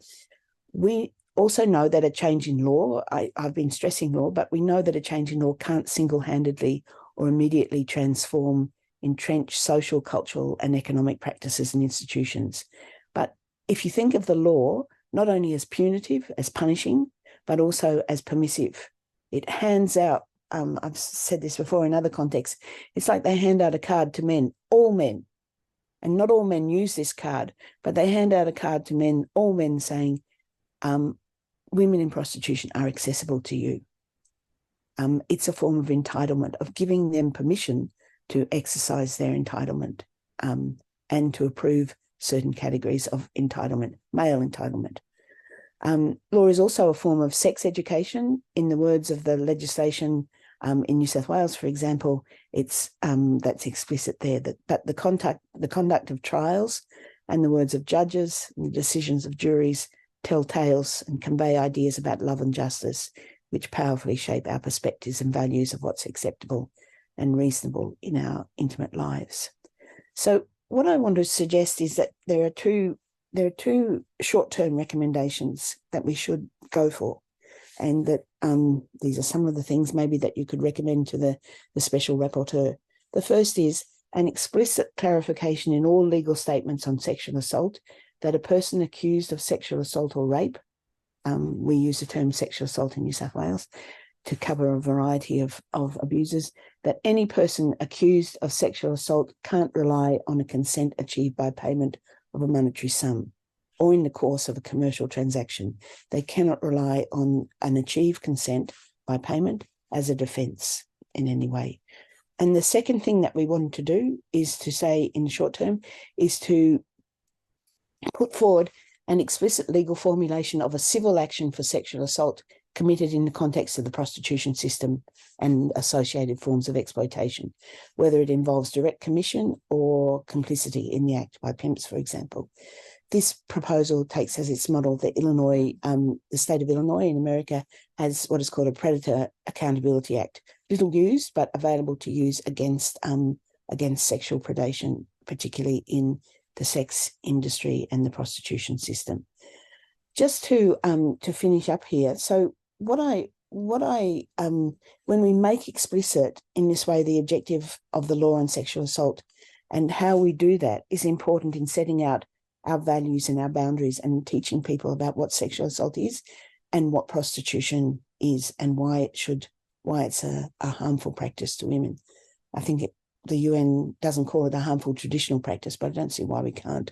We also know that a change in law, I've been stressing law, but we know that a change in law can't single-handedly or immediately transform entrenched social, cultural and economic practices and institutions. But if you think of the law, not only as punitive, as punishing, but also as permissive, it hands out, I've said this before in other contexts, it's like they hand out a card to men, all men, and not all men use this card, but they hand out a card to men, all men, saying, women in prostitution are accessible to you. It's a form of entitlement, of giving them permission to exercise their entitlement and to approve certain categories of entitlement, male entitlement. Law is also a form of sex education. In the words of the legislation in New South Wales, for example, it's that's explicit there, that the conduct of trials and the words of judges and the decisions of juries tell tales and convey ideas about love and justice, which powerfully shape our perspectives and values of what's acceptable and reasonable in our intimate lives. So what I want to suggest is that there are two short-term recommendations that we should go for, and that these are some of the things maybe that you could recommend to the special rapporteur. The first is an explicit clarification in all legal statements on sexual assault that a person accused of sexual assault or rape, we use the term sexual assault in New South Wales to cover a variety of abuses, that any person accused of sexual assault can't rely on a consent achieved by payment of a monetary sum or in the course of a commercial transaction. They cannot rely on an achieved consent by payment as a defence in any way. And the second thing that we wanted to do is to say in the short term is to put forward an explicit legal formulation of a civil action for sexual assault committed in the context of the prostitution system and associated forms of exploitation, whether it involves direct commission or complicity in the act by pimps, for example. This proposal takes as its model the state of Illinois in America has what is called a Predator Accountability Act, little used but available to use against sexual predation, particularly in the sex industry and the prostitution system. Just to finish up here, so when we make explicit in this way the objective of the law on sexual assault and how we do that is important in setting out our values and our boundaries and teaching people about what sexual assault is and what prostitution is and why it's a harmful practice to women. I think the UN doesn't call it a harmful traditional practice, but I don't see why we can't.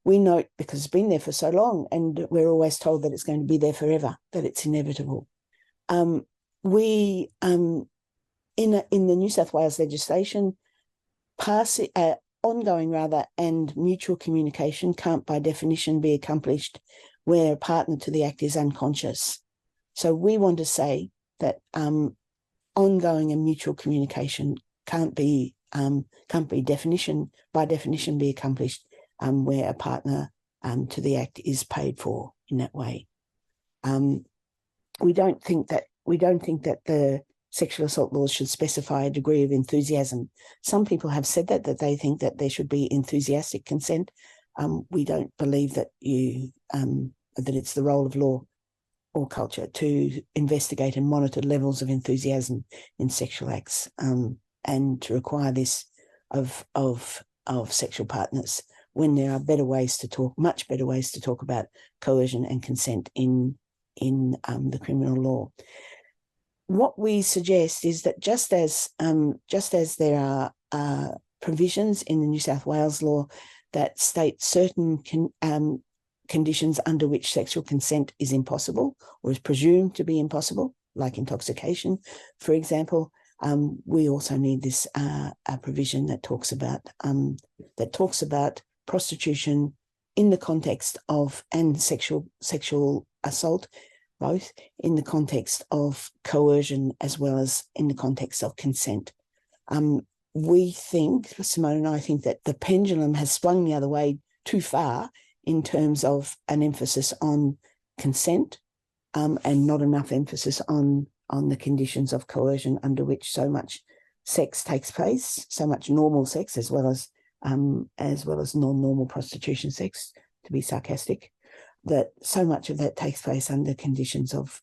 We note, because it's been there for so long and we're always told that it's going to be there forever, that it's inevitable. In the New South Wales legislation, ongoing and mutual communication can't by definition be accomplished where a partner to the act is unconscious. So we want to say that ongoing and mutual communication can't be by definition be accomplished where a partner to the act is paid for in that way. We don't think that the sexual assault laws should specify a degree of enthusiasm. Some people have said that they think that there should be enthusiastic consent. We don't believe that that it's the role of law or culture to investigate and monitor levels of enthusiasm in sexual acts, and to require this of sexual partners when there are much better ways to talk about coercion and consent in the criminal law. What we suggest is that just as there are provisions in the New South Wales law that state certain conditions under which sexual consent is impossible or is presumed to be impossible, like intoxication, for example, we also need this a provision that talks about prostitution in the context of and sexual assault, both in the context of coercion as well as in the context of consent. We think, Simone and I think, that the pendulum has swung the other way too far in terms of an emphasis on consent and not enough emphasis on the conditions of coercion under which so much sex takes place, so much normal sex as well as non-normal prostitution sex, to be sarcastic, that so much of that takes place under conditions of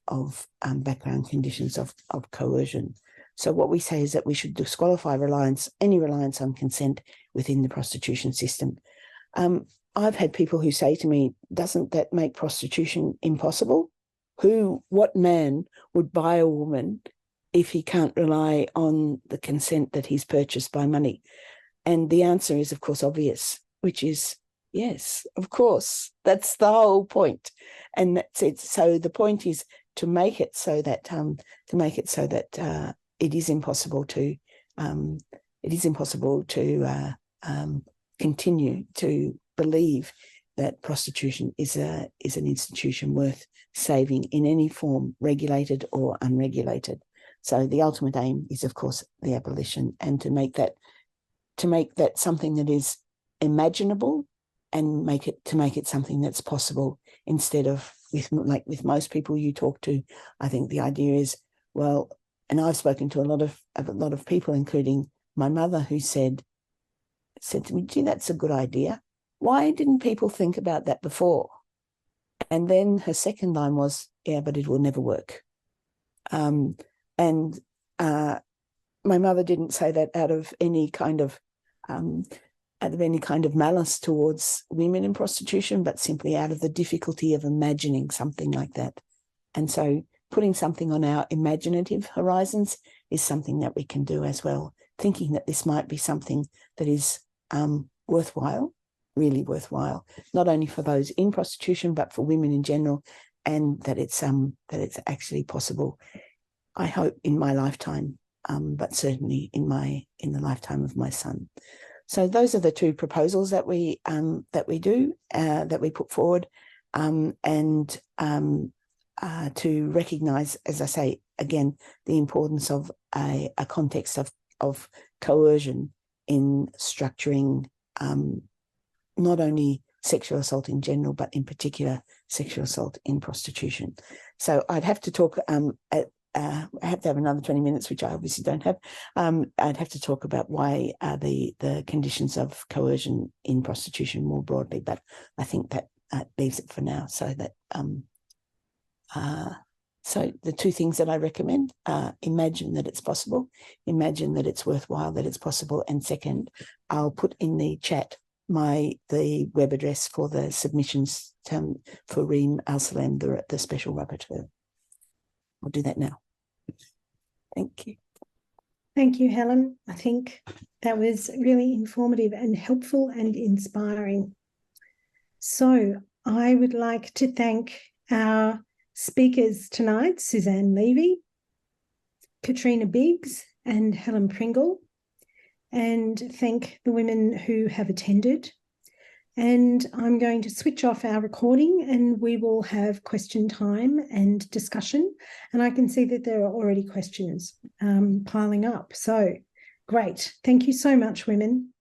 background conditions of coercion. So what we say is that we should disqualify any reliance on consent within the prostitution system. I've had people who say to me, doesn't that make prostitution impossible? What man would buy a woman if he can't rely on the consent that he's purchased by money? And the answer is, of course, obvious, which is yes, of course. That's the whole point. And that's it. So the point is to make it so that it is impossible to continue to believe that prostitution is an institution worth saving in any form, regulated or unregulated. So the ultimate aim is, of course, the abolition, and to make that something that is imaginable, and make it something that's possible, instead of with most people you talk to. I think the idea is, well, and I've spoken to a lot of people, including my mother, who said to me, gee, that's a good idea. Why didn't people think about that before? And then her second line was, yeah, but it will never work. And my mother didn't say that out of any kind of malice towards women in prostitution, but simply out of the difficulty of imagining something like that. And so putting something on our imaginative horizons is something that we can do as well, thinking that this might be something that is worthwhile, really worthwhile, not only for those in prostitution, but for women in general, and that it's actually possible, I hope, in my lifetime, but certainly in the lifetime of my son. So those are the two proposals that we put forward, and to recognise, as I say, again, the importance of a context of coercion in structuring not only sexual assault in general, but in particular sexual assault in prostitution. So I'd have to talk, I have to have another 20 minutes, which I obviously don't have. I'd have to talk about why the conditions of coercion in prostitution more broadly, but I think that leaves it for now. So that so the two things that I recommend are imagine that it's possible, imagine that it's worthwhile, that it's possible, and second, I'll put in the chat the web address for the submissions for Reem Al-Salam, the special rapporteur. I'll do that now. Thank you. Thank you, Helen. I think that was really informative and helpful and inspiring. So I would like to thank our speakers tonight, Suzanne Levy, Katrina Biggs and Helen Pringle, and thank the women who have attended. And I'm going to switch off our recording and we will have question time and discussion. And I can see that there are already questions piling up. So great. Thank you so much, women.